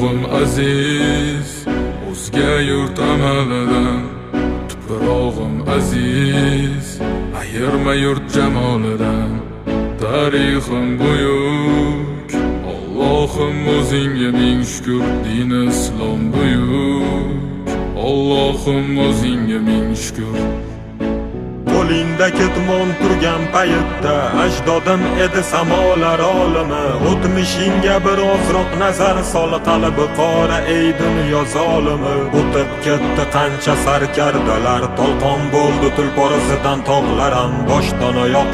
Toprog'im aziz, o'zga yurt amalidan. Tuprog'im aziz, ayirma yurt jamolidan. Tarixim buyuk, Allohim o'zingga ming shukr. Din islom buyuk, Allohim o'zingga ming shukr. Qo'lingda ketmon turgan paytda ajdodim edi samolar olimi. O'tmishingga birozroq nazar sol, qalbi qora ey dunyo zolimi. O'tib ketdi qancha sarkardalar, tolqon bo'ldi tulpor izidan tog'lar ham boshdan oyoq